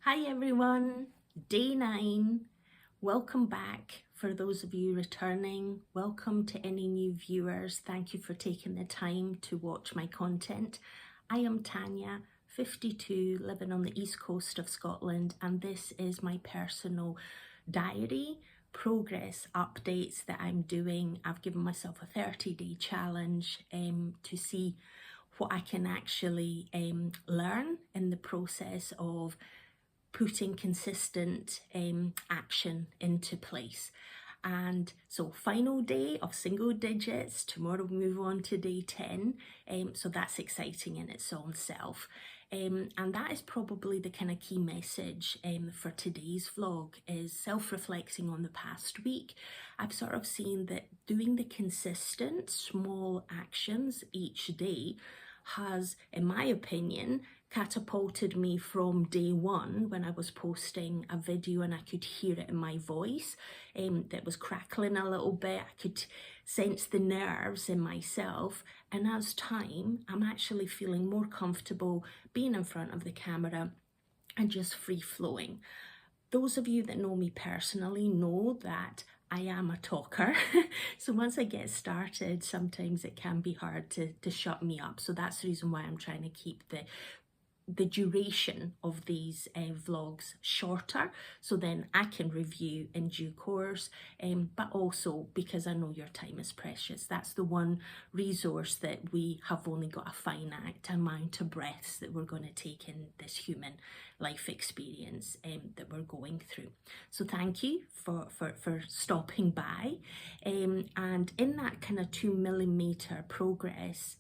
Hi everyone, day 9. Welcome back. For those of you returning, welcome to any new viewers. Thank you for taking the time to watch my content. I am Tanya, 52, living on the east coast of Scotland, and this is my personal diary, progress updates that I'm doing. I've given myself a 30-day challenge to see what I can actually learn in the process of putting consistent action into place. And so final day of single digits, tomorrow we move on to day 10. So that's exciting in its own self. And that is probably the kind of key message for today's vlog, is self-reflecting on the past week. I've sort of seen that doing the consistent small actions each day has, in my opinion, catapulted me from day one, when I was posting a video and I could hear it in my voice that was crackling a little bit. I could sense the nerves in myself, and as time, I'm actually feeling more comfortable being in front of the camera and just free flowing. Those of you that know me personally know that I am a talker. So once I get started, sometimes it can be hard to shut me up. So that's the reason why I'm trying to keep the duration of these vlogs shorter, so then I can review in due course, but also because I know your time is precious. That's the one resource that we have only got a finite amount of breaths that we're going to take in this human life experience that we're going through. So thank you for stopping by, and in that kind of 2 millimeter progress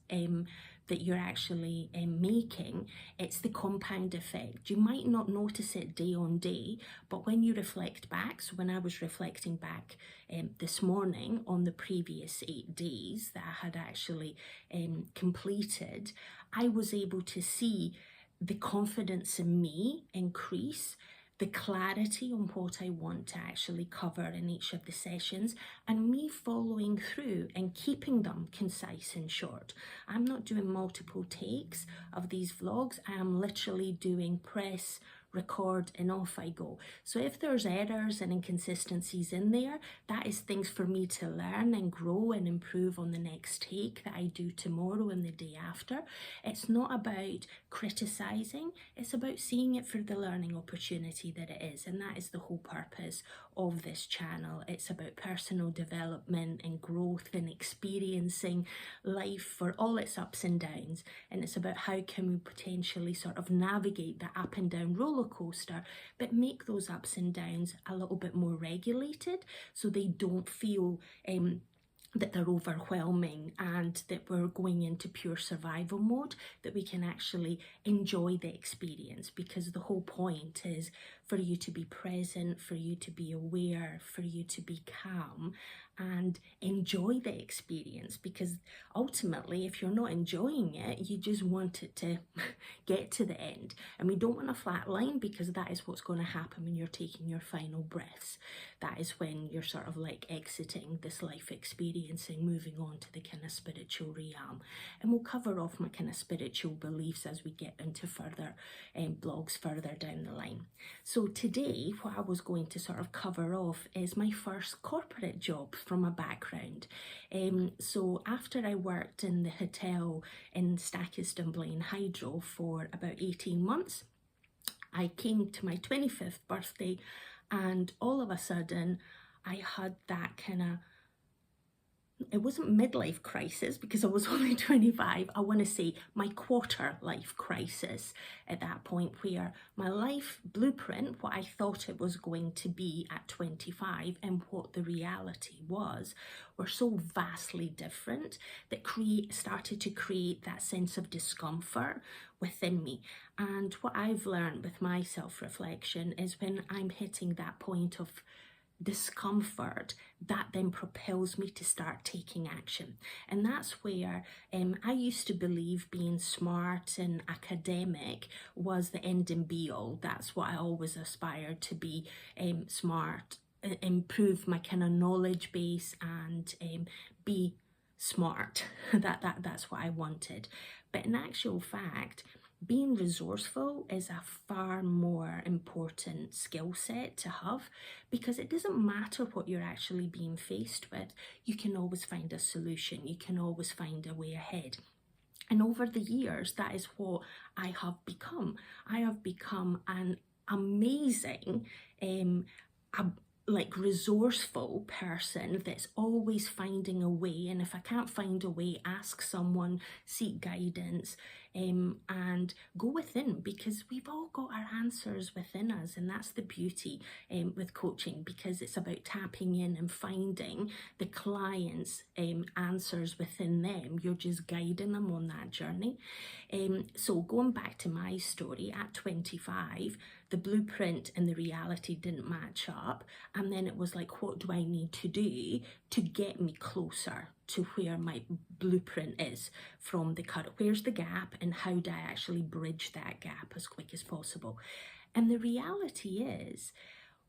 that you're actually making, it's the compound effect. You might not notice it day on day, but when you reflect back, so when I was reflecting back this morning on the previous 8 days that I had actually completed, I was able to see the confidence in me increase, the clarity on what I want to actually cover in each of the sessions, and me following through and keeping them concise and short. I'm not doing multiple takes of these vlogs. I am literally doing press, record, and off I go. So if there's errors and inconsistencies in there, that is things for me to learn and grow and improve on the next take that I do tomorrow and the day after. It's not about criticizing, it's about seeing it for the learning opportunity that it is, and that is the whole purpose of this channel. It's about personal development and growth and experiencing life for all its ups and downs, and it's about how can we potentially sort of navigate the up and down roller coaster, but make those ups and downs a little bit more regulated, so they don't feel that they're overwhelming and that we're going into pure survival mode, that we can actually enjoy the experience, because the whole point is for you to be present, for you to be aware, for you to be calm and enjoy the experience. Because ultimately, if you're not enjoying it, you just want it to get to the end, and we don't want a flat line, because that is what's going to happen when you're taking your final breaths. That is when you're sort of like exiting this life experience and moving on to the kind of spiritual realm. And we'll cover off my kind of spiritual beliefs as we get into further blogs further down the line. So today, what I was going to sort of cover off is my first corporate job from a background. So after I worked in the hotel in Stackis Dunblane Hydro for about 18 months, I came to my 25th birthday, and all of a sudden I had that kind of, it wasn't midlife crisis because I was only 25, I want to say my quarter life crisis at that point, where my life blueprint, what I thought it was going to be at 25 and what the reality was, were so vastly different that started to create that sense of discomfort within me. And what I've learned with my self-reflection is when I'm hitting that point of discomfort, that then propels me to start taking action. And that's where I used to believe being smart and academic was the end and be all. That's what I always aspired to be, smart, improve my kind of knowledge base, and be smart. That's what I wanted. But in actual fact, being resourceful is a far more important skill set to have, because it doesn't matter what you're actually being faced with. You can always find a solution. You can always find a way ahead. And over the years, that is what I have become. I have become an amazing, resourceful person that's always finding a way. And if I can't find a way, ask someone, seek guidance, and go within, because we've all got our answers within us. And that's the beauty with coaching, because it's about tapping in and finding the client's answers within them. You're just guiding them on that journey. So going back to my story, at 25, the blueprint and the reality didn't match up. And then it was like, what do I need to do to get me closer to where my blueprint is from the current? Where's the gap, and how do I actually bridge that gap as quick as possible? And the reality is,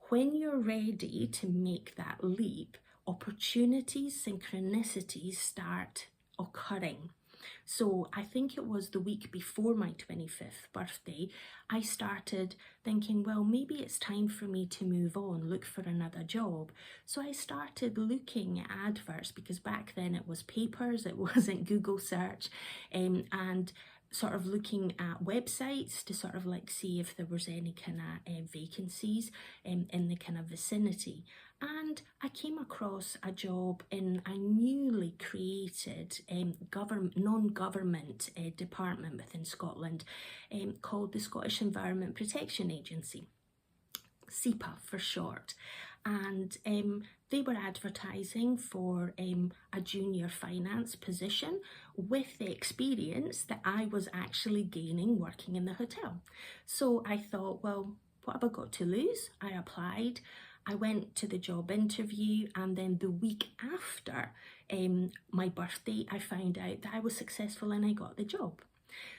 when you're ready to make that leap, opportunities, synchronicities start occurring. So I think it was the week before my 25th birthday, I started thinking, well, maybe it's time for me to move on, look for another job. So I started looking at adverts, because back then it was papers, it wasn't Google search, and sort of looking at websites to sort of like see if there was any kind of vacancies in the kind of vicinity. And I came across a job in a newly created non-government department within Scotland called the Scottish Environment Protection Agency, SEPA for short. And they were advertising for a junior finance position with the experience that I was actually gaining working in the hotel. So I thought, well, what have I got to lose? I applied. I went to the job interview, and then the week after my birthday, I found out that I was successful and I got the job.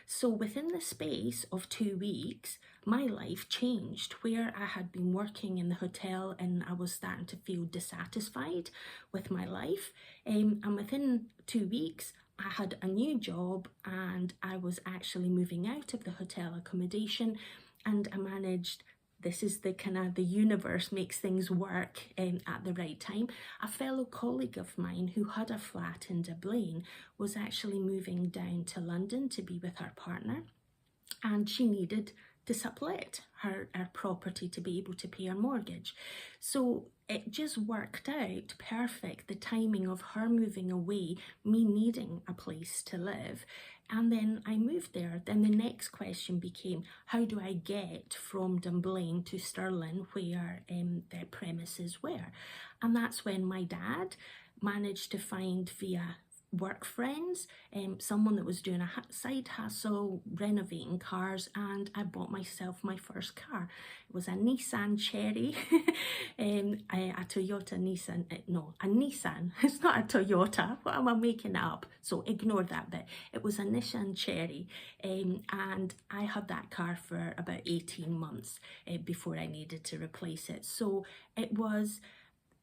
So within the space of 2 weeks, my life changed. Where I had been working in the hotel and I was starting to feel dissatisfied with my life, and within 2 weeks, I had a new job, and I was actually moving out of the hotel accommodation, and I managed. This is the kind of, the universe makes things work at the right time. A fellow colleague of mine who had a flat in Dublin was actually moving down to London to be with her partner, and she needed to sublet her property to be able to pay her mortgage. So it just worked out perfect, the timing of her moving away, me needing a place to live. And then I moved there. Then the next question became, how do I get from Dunblane to Stirling, where their premises were? And that's when my dad managed to find, via work friends, someone that was doing a side hustle renovating cars, and I bought myself my first car. It was a Nissan Cherry, a Toyota Nissan, a Nissan, it's not a Toyota, what am I making up? So ignore that bit. It was a Nissan Cherry, and I had that car for about 18 months before I needed to replace it. So it was,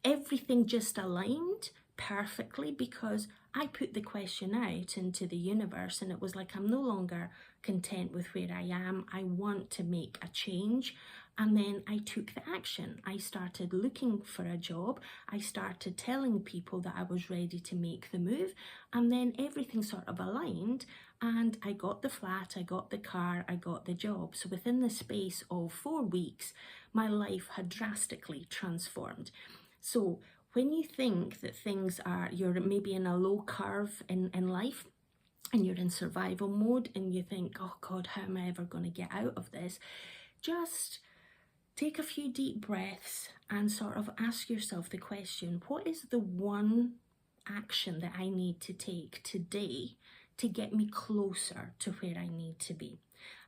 everything just aligned perfectly, because I put the question out into the universe, and it was like, I'm no longer content with where I am. I want to make a change. And then I took the action. I started looking for a job. I started telling people that I was ready to make the move. And then everything sort of aligned, and I got the flat, I got the car, I got the job. So within the space of 4 weeks, my life had drastically transformed. So when you think that things are, you're maybe in a low curve in life, and you're in survival mode, and you think, oh God, how am I ever going to get out of this? Just take a few deep breaths and sort of ask yourself the question, what is the one action that I need to take today to get me closer to where I need to be?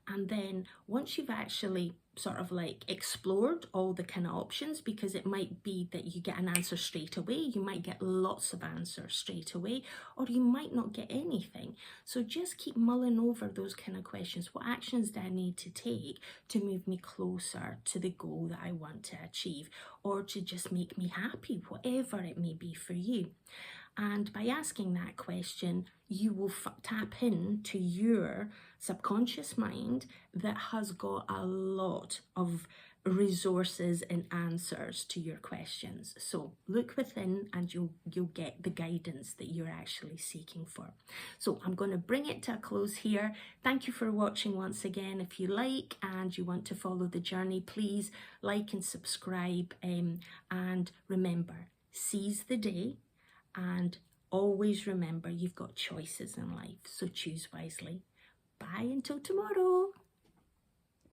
And then once you've actually sort of like explored all the kind of options, because it might be that you get an answer straight away, you might get lots of answers straight away, or you might not get anything. So just keep mulling over those kind of questions. What actions do I need to take to move me closer to the goal that I want to achieve, or to just make me happy, whatever it may be for you? And by asking that question, you will tap into your subconscious mind that has got a lot of resources and answers to your questions. So look within and you'll get the guidance that you're actually seeking for. So I'm going to bring it to a close here. Thank you for watching once again. If you like and you want to follow the journey, please like and subscribe, and remember, seize the day, and always remember you've got choices in life, so choose wisely. Bye until tomorrow.